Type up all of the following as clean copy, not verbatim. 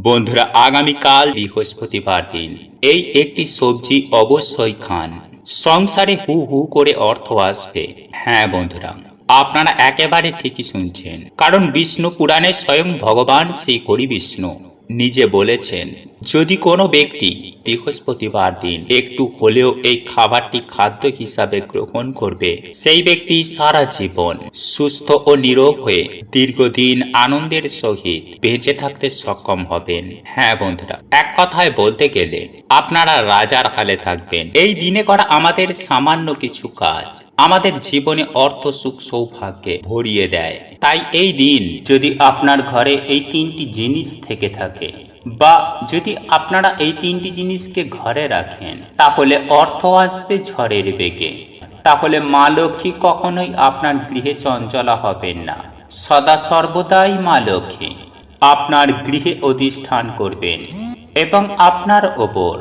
বন্ধুরা, আগামীকাল বৃহস্পতিবার দিন এই একটি সবজি অবশ্যই খান। সংসারে হু হু করে অর্থ আসবে। হ্যাঁ বন্ধুরা, আপনারা একেবারে ঠিকই শুনছেন, কারণ বিষ্ণু পুরাণে স্বয়ং ভগবান শ্রী হরি বিষ্ণু নিজে বলেছেন, যদি কোনো ব্যক্তি বৃহস্পতিবার দিন একটু হলেও এই খাবারটি খাদ্য হিসাবে গ্রহণ করবে, সেই ব্যক্তি সারা জীবন সুস্থ ও নিরোগ হয়ে দীর্ঘদিন আনন্দের সহিত বেঁচে থাকতে সক্ষম হবেন। হ্যাঁ বন্ধুরা, এক কথায় বলতে গেলে আপনারা রাজার হালে থাকবেন। এই দিনে করা আমাদের সামান্য কিছু কাজ আমাদের জীবনে অর্থ সুখ সৌভাগ্যে ভরিয়ে দেয়। তাই এই দিন যদি আপনার ঘরে এই তিনটি জিনিস থেকে থাকে, বা যদি আপনারা এই তিনটি জিনিসকে ঘরে রাখেন, তাহলে অর্থ আসবে ঝড়ের বেগে। তাহলে মা লক্ষ্মী কখনোই আপনার গৃহে চঞ্চলা হবেন না। সদা সর্বদাই মা লক্ষ্মী আপনার গৃহে অধিষ্ঠান করবেন এবং আপনার ওপর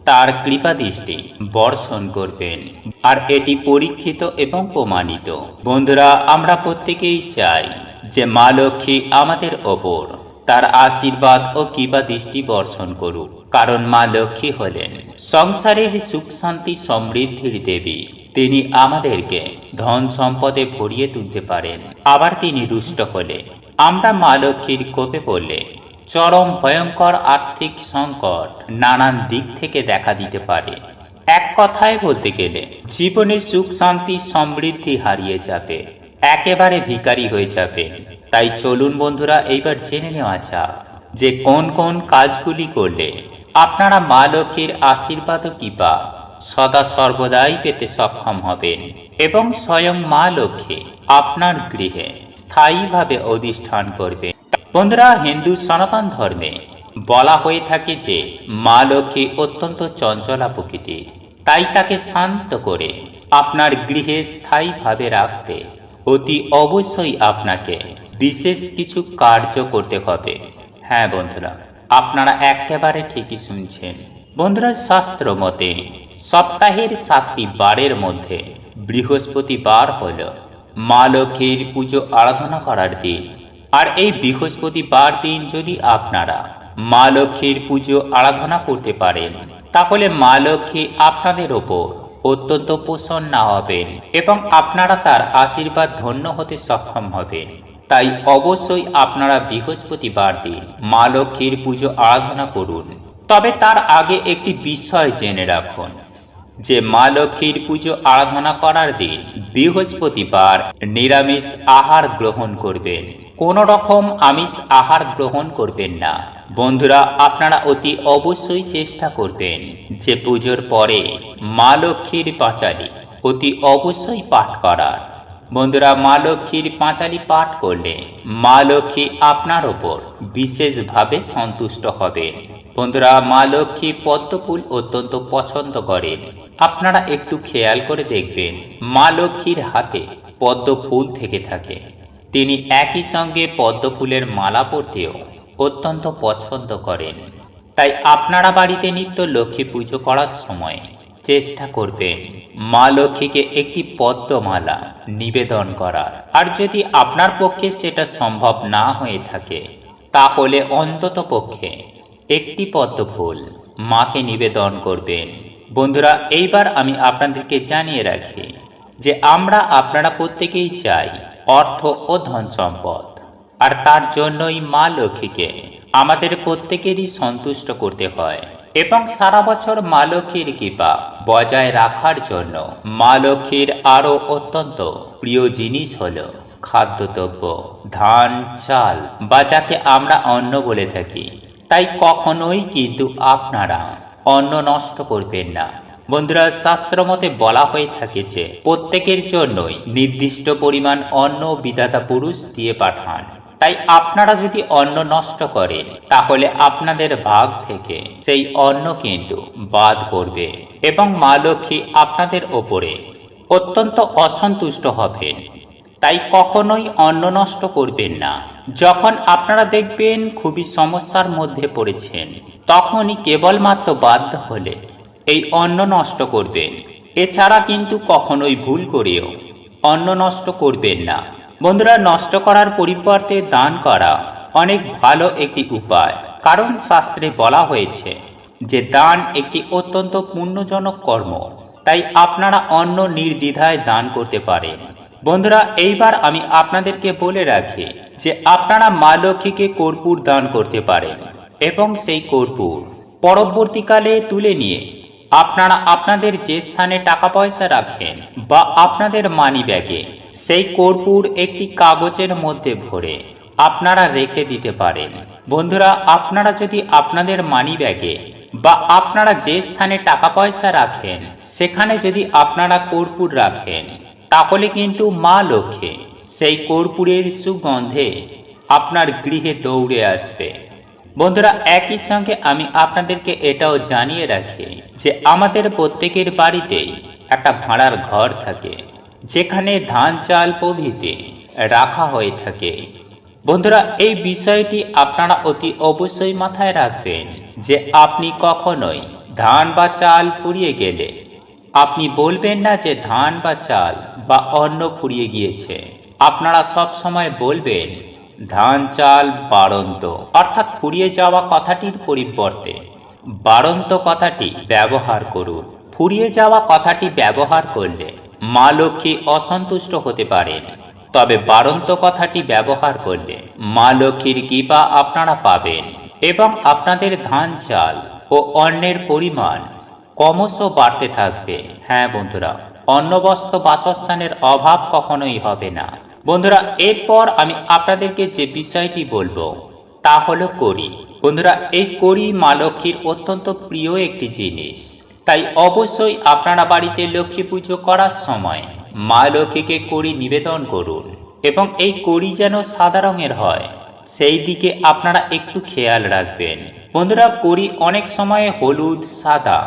তার কৃপা দৃষ্টি বর্ষণ করবেন। আর এটি পরীক্ষিত এবং প্রমাণিত। বন্ধুরা, আমরা প্রত্যেকেই চাই যে মা লক্ষ্মী আমাদের ওপর তার আশীর্বাদ ও কৃপা দৃষ্টি বর্ষণ করুক, কারণ মা লক্ষ্মী হলেন সংসারের সুখ শান্তি সমৃদ্ধির দেবী। তিনি আমাদেরকে ধন সম্পদে ভরিয়ে তুলতে পারেন। আবার তিনি রুষ্ট হলে, আমরা মা লক্ষ্মীর কোপে পড়লে চরম ভয়ঙ্কর আর্থিক সংকট নানান দিক থেকে দেখা দিতে পারে। এক কথায় বলতে গেলে জীবনে সুখ শান্তি সমৃদ্ধি হারিয়ে যাবে, একেবারে ভিখারি হয়ে যাবে। তাই চলুন বন্ধুরা, এইবার জেনে নেওয়া যাক যে কোন কোন কাজগুলি করলে আপনারা মা লক্ষ্মীর আশীর্বাদ ও কৃপা সদা সর্বদাই পেতে সক্ষম হবেন এবং স্বয়ং মা লক্ষ্মী আপনার গৃহে স্থায়ীভাবে অধিষ্ঠান করবে। বন্ধুরা, হিন্দু সনাতন ধর্মে বলা হয়ে থাকে যে মা লক্ষ্মী অত্যন্ত চঞ্চলা প্রকৃতির। তাই তাকে শান্ত করে আপনার গৃহে স্থায়ীভাবে রাখতে অতি অবশ্যই আপনাকে বিশেষ কিছু কার্য করতে হবে। হ্যাঁ বন্ধুরা, আপনারা একেবারে ঠিকই শুনছেন। বন্ধুরা, শাস্ত্র মতে সপ্তাহের 7টি বারের মধ্যে বৃহস্পতিবার হল মা লক্ষ্মীর পুজো আরাধনা করার দিন। আর এই বৃহস্পতিবার দিন যদি আপনারা মা লক্ষ্মীর পুজো আরাধনা করতে পারেন, তাহলে মা লক্ষ্মী আপনাদের ওপর অত্যন্ত প্রসন্ন হবেন এবং আপনারা তার আশীর্বাদ ধন্য হতে সক্ষম হবেন। তাই অবশ্যই আপনারা বৃহস্পতিবার দিন মা লক্ষ্মীর পুজো আরাধনা করুন। তবে তার আগে একটি বিষয় জেনে রাখুন যে মা লক্ষ্মীর পুজো আরাধনা করার দিন বৃহস্পতিবার নিরামিষ আহার গ্রহণ করবেন। কোন রকম আমিষ আহার গ্রহণ করবেন না। বন্ধুরা, আপনারা অতি অবশ্যই চেষ্টা করবেন যে পুজোর পরে মা লক্ষ্মীর পাঁচালী অতি অবশ্যই পাঠ করার। বন্ধুরা, মা লক্ষ্মীর পাঁচালী পাঠ করলে মা লক্ষ্মী আপনার ওপর বিশেষভাবে সন্তুষ্ট হবেন। বন্ধুরা, মা লক্ষ্মী পদ্ম ফুল অত্যন্ত পছন্দ করেন। আপনারা একটু খেয়াল করে দেখবেন, মা লক্ষ্মীর হাতে পদ্ম ফুল থেকে থাকে। তিনি একই সঙ্গে পদ্ম ফুলের মালা পরতেও অত্যন্ত পছন্দ করেন। তাই আপনারা বাড়িতে নিত্য লক্ষ্মী পুজো করার সময় চেষ্টা করবেন মা লক্ষ্মীকে একটি পদ্মমালা নিবেদন করার। আর যদি আপনার পক্ষে সেটা সম্ভব না হয়ে থাকে, তাহলে অন্তত পক্ষে একটি পদ্ম ফুল মাকে নিবেদন করবেন। বন্ধুরা, এইবার আমি আপনাদেরকে জানিয়ে রাখি যে আপনারা প্রত্যেকেই চাই অর্থ ও ধন সম্পদ। আর তার জন্যই মা লক্ষ্মীকে আমাদের প্রত্যেকেরই সন্তুষ্ট করতে হয় এবং সারা বছর মা লক্ষ্মীর কৃপা বজায় রাখার জন্য মা লক্ষ্মীর আরও অত্যন্ত প্রিয় জিনিস হলো খাদ্যদ্রব্য, ধান, চাল, বা যাকে আমরা অন্ন বলে থাকি। তাই কখনোই কিন্তু আপনারা অন্ন নষ্ট করবেন না। বন্ধুরা, শাস্ত্র মতে বলা হয়ে থাকে যে প্রত্যেকের জন্যই নির্দিষ্ট পরিমাণ অন্ন বিধাতা পুরুষ দিয়ে পাঠান। তাই আপনারা যদি অন্ন নষ্ট করেন, তাহলে আপনাদের ভাগ থেকে সেই অন্ন কিন্তু বাদ পড়বে এবং মা লক্ষ্মী আপনাদের ওপরে অত্যন্ত অসন্তুষ্ট হবেন। তাই কখনোই অন্ন নষ্ট করবেন না। যখন আপনারা দেখবেন খুবই সমস্যার মধ্যে পড়েছেন, তখনই কেবলমাত্র বাধ্য হলে এই অন্ন নষ্ট করবেন। এছাড়া কিন্তু কখনোই ভুল করেও অন্ন নষ্ট করবেন না। বন্ধুরা, নষ্ট করার পরিবর্তে দান করা অনেক ভালো একটি উপায়। কারণ শাস্ত্রে বলা হয়েছে যে দান একটি অত্যন্ত পুণ্যজনক কর্ম, তাই আপনারা অন্ন নির্দ্বিধায় দান করতে পারেন। বন্ধুরা, এইবার আমি আপনাদেরকে বলে রাখি যে আপনারা মা লক্ষ্মীকে কর্পূর দান করতে পারেন এবং সেই কর্পূর পরবর্তীকালে তুলে নিয়ে আপনারা আপনাদের যে স্থানে টাকা পয়সা রাখেন বা আপনাদের মানি ব্যাগে সেই কর্পূর একটি কাগজের মধ্যে ভরে আপনারা রেখে দিতে পারেন। বন্ধুরা, আপনারা যদি আপনাদের মানি ব্যাগে বা আপনারা যে স্থানে টাকা পয়সা রাখেন সেখানে যদি আপনারা কর্পূর রাখেন, তাহলে কিন্তু মা লক্ষ্মী সেই কর্পূরের সুগন্ধে আপনার গৃহে দৌড়ে আসবে। বন্ধুরা, একই সঙ্গে আমি আপনাদেরকে এটাও জানিয়ে রাখি যে আমাদের প্রত্যেকের বাড়িতেই একটা ভাড়ার ঘর থাকে, যেখানে ধান চাল প্রভৃতি রাখা হয়ে থাকে। বন্ধুরা, এই বিষয়টি আপনারা অতি অবশ্যই মাথায় রাখবেন যে আপনি কখনোই ধান বা চাল ফুরিয়ে গেলে আপনি বলবেন না যে ধান বা চাল বা অন্ন ফুরিয়ে গিয়েছে। আপনারা সব সময় বলবেন ধান চাল বাড়ন্ত, অর্থাৎ ফুরিয়ে যাওয়া কথাটির পরিবর্তে বাড়ন্ত কথাটি ব্যবহার করুন। ফুরিয়ে যাওয়া কথাটি ব্যবহার করলে মা লক্ষ্মী অসন্তুষ্ট হতে পারেন, তবে বাড়ন্ত কথাটি ব্যবহার করলে মা লক্ষ্মীর কৃপা আপনারা পাবেন এবং আপনাদের ধান চাল ও অন্নের পরিমাণ ক্রমশ বাড়তে থাকবে। হ্যাঁ বন্ধুরা, অন্ন বস্ত্র বাসস্থানের অভাব কখনোই হবে না। বন্ধুরা, এরপর আমি আপনাদেরকে যে বিষয়টি বলবো তা হলো কড়ি। বন্ধুরা, এই কড়ি মা লক্ষ্মীর অত্যন্ত প্রিয় একটি জিনিস, তাই অবশ্যই আপনারা বাড়িতে লক্ষ্মী পুজো করার সময় মা লক্ষ্মীকে কড়ি নিবেদন করুন এবং এই কড়ি যেন সাদা রঙের হয় সেই দিকে আপনারা একটু খেয়াল রাখবেন। বন্ধুরা, কড়ি অনেক সময় হলুদ সাদা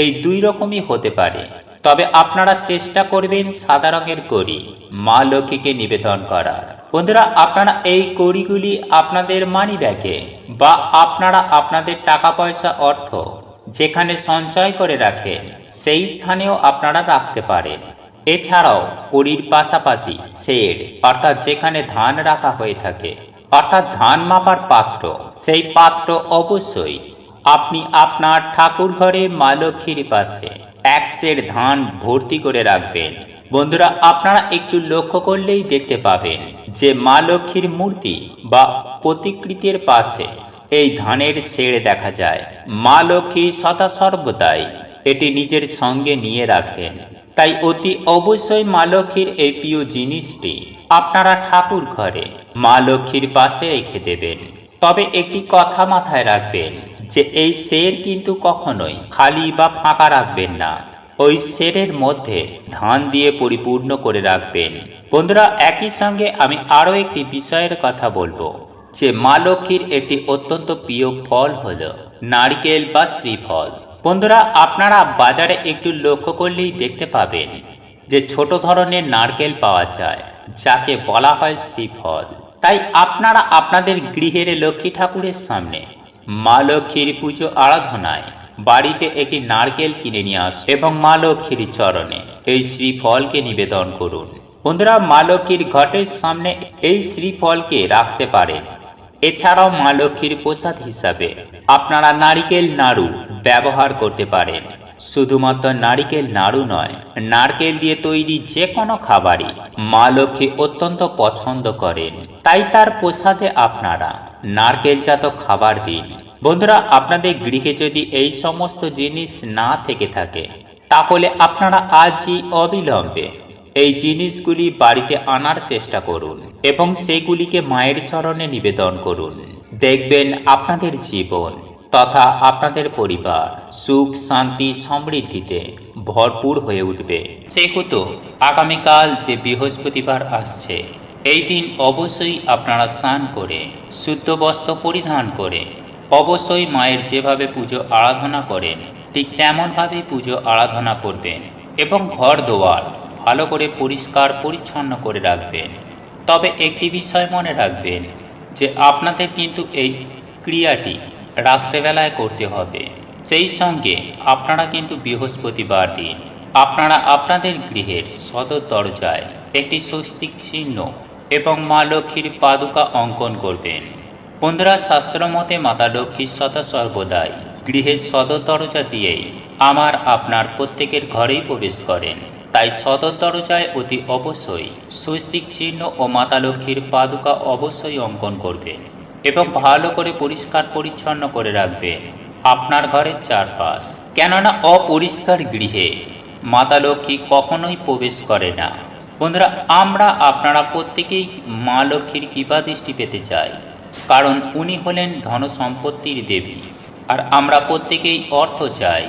এই দুই রকমই হতে পারে, তবে আপনারা চেষ্টা করবেন সাদা রঙের কড়ি মা লক্ষ্মীকে নিবেদন করার। বন্ধুরা, আপনারা এই কড়িগুলি আপনাদের মানি ব্যাগে বা আপনারা আপনাদের টাকা পয়সা অর্থ যেখানে সঞ্চয় করে রাখেন সেই স্থানেও আপনারা রাখতে পারেন। এছাড়াও কড়ির পাশাপাশি শেড, অর্থাৎ যেখানে ধান রাখা হয়ে থাকে, অর্থাৎ ধান মাপার পাত্র, সেই পাত্র অবশ্যই আপনি আপনার ঠাকুর ঘরে মা লক্ষ্মীর পাশে এক সের ধান ভর্তি করে রাখবেন। বন্ধুরা, আপনারা একটু লক্ষ্য করলেই দেখতে পাবেন যে মা লক্ষ্মীর মূর্তি বা প্রতিকৃতির পাশে এই ধানের সের দেখা যায়। মা লক্ষ্মী সদা সর্বদাই এটি নিজের সঙ্গে নিয়ে রাখেন, তাই অতি অবশ্যই মা লক্ষ্মীর এই প্রিয় জিনিসটি আপনারা ঠাকুর ঘরে মা লক্ষ্মীর পাশে রেখে দেবেন। তবে একটি কথা মাথায় রাখবেন যে এই সের কিন্তু কখনোই খালি বা ফাঁকা রাখবেন না, ওই সেরের মধ্যে ধান দিয়ে পরিপূর্ণ করে রাখবেন। বন্ধুরা, একই সঙ্গে আমি আরও একটি বিষয়ের কথা বলবো যে মা লক্ষ্মীর একটি অত্যন্ত প্রিয় ফল হলো নারকেল বা শ্রীফল। বন্ধুরা, আপনারা বাজারে একটু লক্ষ্য করলেই দেখতে পাবেন যে ছোট ধরনের নারকেল পাওয়া যায়, যাকে বলা হয় শ্রীফল। তাই আপনারা আপনাদের গৃহের লক্ষ্মী ঠাকুরের সামনে মা লক্ষ্মীর পুজো আরাধনায় বাড়িতে একটি নারকেল কিনে নিয়ে আসুন এবং মা লক্ষ্মীর চরণে এই শ্রীফলকে নিবেদন করুন। বন্ধুরা, মা লক্ষ্মীর ঘটের সামনে এই শ্রীফলকে রাখতে পারেন। এছাড়াও মা লক্ষ্মীর প্রসাদ হিসাবে আপনারা নারিকেল নাড়ু ব্যবহার করতে পারেন। শুধুমাত্র নারিকেল নাড়ু নয়, নারকেল দিয়ে তৈরি যে কোনো খাবারই মা লক্ষ্মী অত্যন্ত পছন্দ করেন, তাই তার প্রসাদে আপনারা নারকেলজাত খাবার দিন। বন্ধুরা, আপনাদের গৃহে যদি এই সমস্ত জিনিস না থেকে থাকে, তাহলে আপনারা আজই অবিলম্বে এই জিনিসগুলি বাড়িতে আনার চেষ্টা করুন এবং সেগুলিকে মায়ের চরণে নিবেদন করুন। দেখবেন আপনাদের জীবন তথা আপনাদের পরিবার সুখ শান্তি সমৃদ্ধিতে ভরপুর হয়ে উঠবে। সেহেতু আগামীকাল যে বৃহস্পতিবার আসছে, এই দিন অবশ্যই আপনারা স্নান করে শুদ্ধ বস্ত্র পরিধান করে অবশ্যই মায়ের যেভাবে পুজো আরাধনা করেন ঠিক তেমনভাবেই পুজো আরাধনা করবেন এবং ঘর দোয়ার ভালো করে পরিষ্কার পরিচ্ছন্ন করে রাখবেন। তবে একটি বিষয় মনে রাখবেন যে আপনাদের কিন্তু এই ক্রিয়াটি রাত্রেবেলায় করতে হবে। সেই সঙ্গে আপনারা কিন্তু বৃহস্পতিবার দিন আপনারা আপনাদের গৃহের সদর দরজায় একটি স্বস্তিক চিহ্ন এবং মা লক্ষ্মীর পাদুকা অঙ্কন করবেন। বন্ধুরা, শাস্ত্র মতে মাতা লক্ষ্মীর সদা সর্বদাই গৃহের সদর দরজা দিয়েই আমার আপনার প্রত্যেকের ঘরেই প্রবেশ করেন। তাই সদর দরজায় অতি অবশ্যই স্বস্তিক চিহ্ন ও মাতা লক্ষ্মীর পাদুকা অবশ্যই অঙ্কন করবেন এবং ভালো করে পরিষ্কার পরিচ্ছন্ন করে রাখবেন আপনার ঘরের চারপাশ। কেননা অপরিষ্কার গৃহে মাতা লক্ষ্মী কখনোই প্রবেশ করে না। বন্ধুরা, আমরা আপনারা প্রত্যেকেই মা লক্ষ্মীর কৃপা দৃষ্টি পেতে চাই, কারণ উনি হলেন ধন সম্পত্তির দেবী। আর আমরা প্রত্যেকেই অর্থ চাই,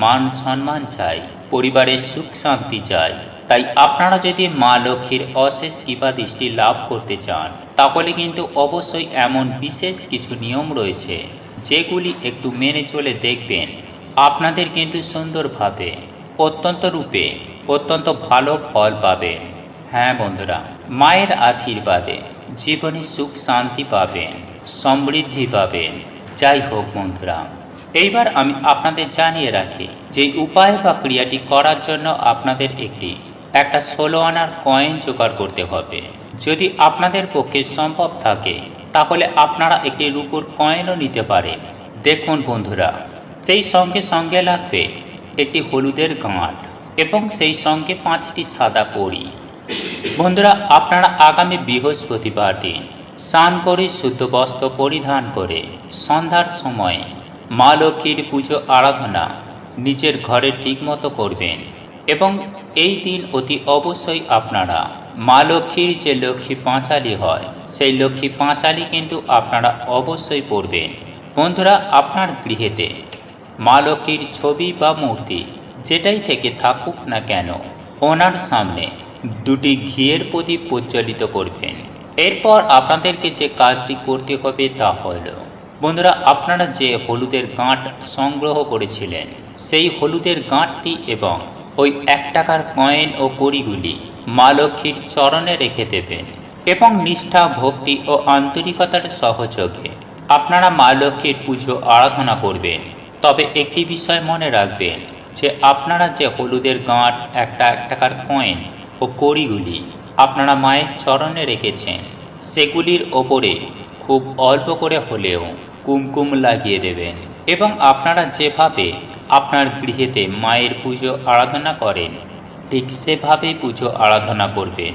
মান সম্মান চাই, পরিবারের সুখ শান্তি চাই। তাই আপনারা যদি মা লক্ষ্মীর অশেষ কৃপা দৃষ্টি লাভ করতে চান, তাহলে কিন্তু অবশ্যই এমন বিশেষ কিছু নিয়ম রয়েছে যেগুলি একটু মেনে চলে দেখবেন, আপনাদের কিন্তু সুন্দরভাবে অত্যন্ত রূপে অত্যন্ত ভালো ফল পাবেন। হ্যাঁ বন্ধুরা, মায়ের আশীর্বাদে জীবনে সুখ শান্তি পাবেন, সমৃদ্ধি পাবেন। যাই হোক বন্ধুরা, এইবার আমি আপনাদের জানিয়ে রাখি যে উপায় বা ক্রিয়াটি করার জন্য আপনাদের একটা 16 আনার কয়েন জোগাড় করতে হবে। যদি আপনাদের পক্ষে সম্ভব থাকে তাহলে আপনারা একটি রূপোর কয়েনও নিতে পারেন। দেখুন বন্ধুরা, সেই সঙ্গে সঙ্গে লাগবে একটি হলুদের গাঁট এবং সেই সঙ্গে 5টি সাদা কড়ি। বন্ধুরা, আপনারা আগামী বৃহস্পতিবার দিন স্নান করে শুদ্ধ বস্ত্র পরিধান করে সন্ধ্যার সময় মা লক্ষ্মীর পুজো আরাধনা নিজের ঘরে ঠিকমতো করবেন এবং এই দিন অতি অবশ্যই আপনারা মা লক্ষ্মীর যে লক্ষ্মী পাঁচালী হয় সেই লক্ষ্মী পাঁচালী কিন্তু আপনারা অবশ্যই পড়বেন। বন্ধুরা, আপনার গৃহেতে মা লক্ষ্মীর ছবি বা মূর্তি যেটাই থেকে থাকুক না কেন, ওনার সামনে দুটি ঘিয়ের প্রদীপ প্রজ্বলিত করবেন। এরপর আপনাদেরকে যে কাজটি করতে হবে তা হল, বন্ধুরা, আপনারা যে হলুদের গাঁট সংগ্রহ করেছিলেন সেই হলুদের গাঁটটি এবং ওই 1 টাকার কয়েন ও কড়িগুলি মা লক্ষ্মীর চরণে রেখে দেবেন এবং নিষ্ঠা, ভক্তি ও আন্তরিকতার সহযোগে আপনারা মা লক্ষ্মীর পুজো আরাধনা করবেন। তবে একটি বিষয় মনে রাখবেন যে আপনারা যে হলুদের গাঁট, 1 টাকার কয়েন ও কড়িগুলি আপনারা মায়ের চরণে রেখেছেন সেগুলির ওপরে খুব অল্প করে হলেও কুমকুম লাগিয়ে দেবেন এবং আপনারা যেভাবে আপনার গৃহেতে মায়ের পুজো আরাধনা করেন ঠিক সেভাবেই পুজো আরাধনা করবেন।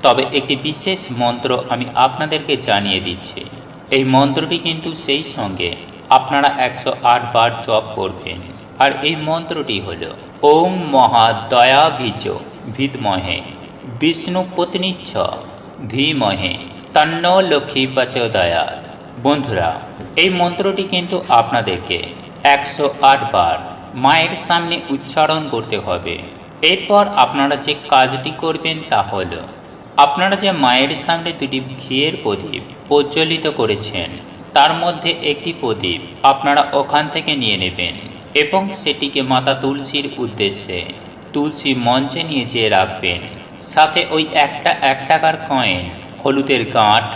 তবে একটি বিশেষ মন্ত্র আমি আপনাদেরকে জানিয়ে দিচ্ছি। এই মন্ত্রটি কিন্তু সেই সঙ্গে আপনারা 108 বার জপ করবেন। আর এই মন্ত্রটি হল ওম মহাদয়াবীজ বিদ্মহে বিষ্ণুপত্নীচ্ছ ধীমহে তন্ন লক্ষ্মী প্রচোদয়াৎ। বন্ধুরা, এই মন্ত্রটি কিন্তু আপনাদেরকে 108 বার মায়ের সামনে উচ্চারণ করতে হবে। এরপর আপনারা যে কাজটি করবেন তা হল, আপনারা যে মায়ের সামনে দুটি ঘিয়ের প্রদীপ প্রজ্বলিত করেছেন তার মধ্যে একটি প্রদীপ আপনারা ওখান থেকে নিয়ে নেবেন এবং সেটিকে মাতা তুলসীর উদ্দেশ্যে তুলসী মঞ্চে নিয়ে যেয়ে রাখবেন। সাথে ওই 1 টাকার কয়েন, হলুদের গাঁট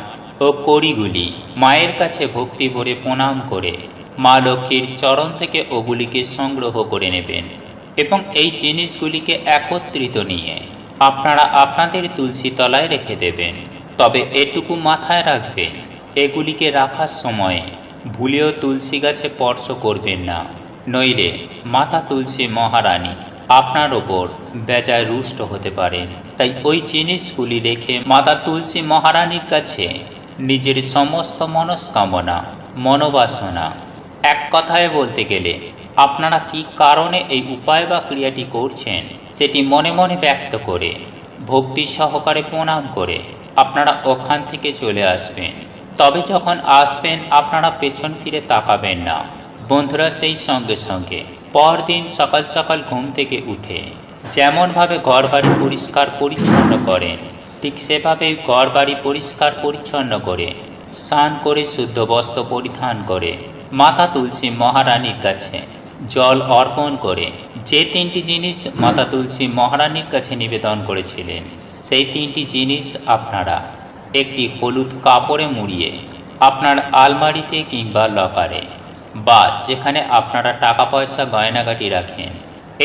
ও কড়িগুলি মায়ের কাছে ভক্তি ভরে প্রণাম করে মা লক্ষ্মীর চরণ থেকে ওগুলিকে সংগ্রহ করে নেবেন এবং এই জিনিসগুলিকে একত্রিত নিয়ে আপনারা আপনাদের তুলসী তলায় রেখে দেবেন। তবে এটুকু মাথায় রাখবেন, এগুলিকে রাখার সময়ে ভুলেও তুলসী গাছে স্পর্শ করবেন না, নইলে মাতা তুলসী মহারানী আপনার ওপর বেজায় রুষ্ট হতে পারেন। তাই ওই জিনিসগুলি রেখে মাতা তুলসী মহারানীর কাছে নিজের সমস্ত মনস্কামনা, মনোবাসনা, এক কথায় বলতে গেলে আপনারা কি কারণে এই উপায় বা ক্রিয়াটি করছেন সেটি মনে মনে ব্যক্ত করে ভক্তি সহকারে প্রণাম করে আপনারা ওখান থেকে চলে আসবেন। তবে যখন আসবেন আপনারা পেছন ফিরে তাকাবেন না। বন্ধুরা, সেই সঙ্গে সঙ্গে পরদিন সকাল সকাল ঘুম থেকে উঠে যেমনভাবে ঘরবাড়ি পরিষ্কার পরিচ্ছন্ন করেন ঠিক সেভাবেই ঘরবাড়ি পরিষ্কার পরিচ্ছন্ন করে স্নান করে শুদ্ধ বস্ত্র পরিধান করে মাতা তুলসী মহারানীর কাছে জল অর্পণ করে যে 3টি জিনিস মাতা তুলসী মহারানীর কাছে নিবেদন করেছিলেন সেই 3টি জিনিস আপনারা একটি হলুদ কাপড়ে মুড়িয়ে আপনার আলমারিতে কিংবা লকারে বা যেখানে আপনারা টাকা পয়সা গয়নাগাটি রাখেন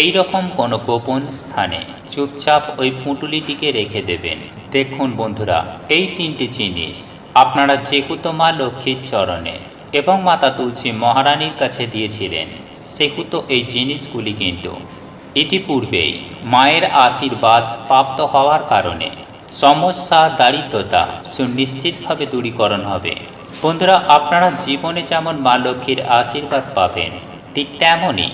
এই রকম কোনো গোপন স্থানে চুপচাপ ওই পুঁটুলিটিকে রেখে দেবেন। দেখুন বন্ধুরা, এই 3টি জিনিস আপনারা যেহেতু মা লক্ষ্মীর চরণে এবং মাতা তুলসী মহারানীর কাছে দিয়েছিলেন, সেহেতু এই জিনিসগুলি কিন্তু ইতিপূর্বেই মায়ের আশীর্বাদ প্রাপ্ত হওয়ার কারণে সমস্যা দারিদ্রতা সুনিশ্চিতভাবে দূরীকরণ হবে। বন্ধুরা, আপনারা জীবনে যেমন মা লক্ষ্মীর আশীর্বাদ পাবেন, ঠিক তেমনই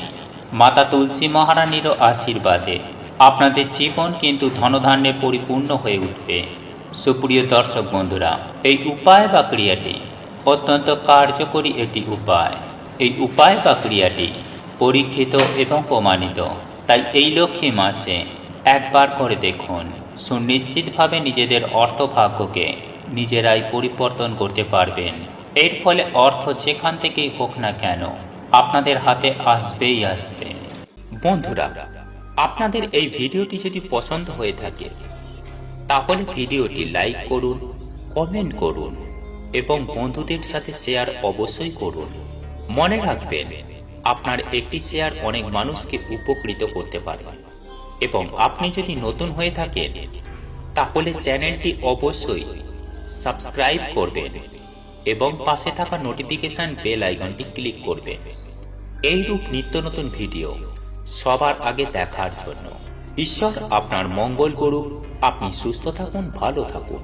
মাতা তুলসী মহারানীরও আশীর্বাদে আপনাদের জীবন কিন্তু ধনধান্যে পরিপূর্ণ হয়ে উঠবে। সুপ্রিয় দর্শক বন্ধুরা, এই উপায় বা ক্রিয়াটি অত্যন্ত কার্যকরী একটি উপায়। এই উপায় বা ক্রিয়াটি পরীক্ষিত এবং প্রমাণিত, তাই এই লক্ষ্মী মাসে একবার করে দেখুন। সুনিশ্চিতভাবে নিজেদের অর্থভাগ্যকে নিজেরাই পরিবর্তন করতে পারবেন। এর ফলে অর্থ যেখান থেকেই হোক না কেন আপনাদের হাতে আসবেই আসবে। বন্ধুরা, আপনাদের এই ভিডিওটি যদি পছন্দ হয়ে থাকে তাহলে ভিডিওটি লাইক করুন, কমেন্ট করুন এবং বন্ধুদের সাথে শেয়ার অবশ্যই করুন। মনে রাখবেন, আপনার একটি শেয়ার অনেক মানুষকে উপকৃত করতে পারে। এবং আপনি যদি নতুন হয়ে থাকেন তাহলে চ্যানেলটি অবশ্যই সাবস্ক্রাইব করবেন এবং পাশে থাকা নোটিফিকেশন বেল আইকনটি ক্লিক করবেন এইরূপ নিত্য নতুন ভিডিও সবার আগে দেখার জন্য। ঈশ্বর আপনার মঙ্গল করুক। আপনি সুস্থ থাকুন, ভালো থাকুন।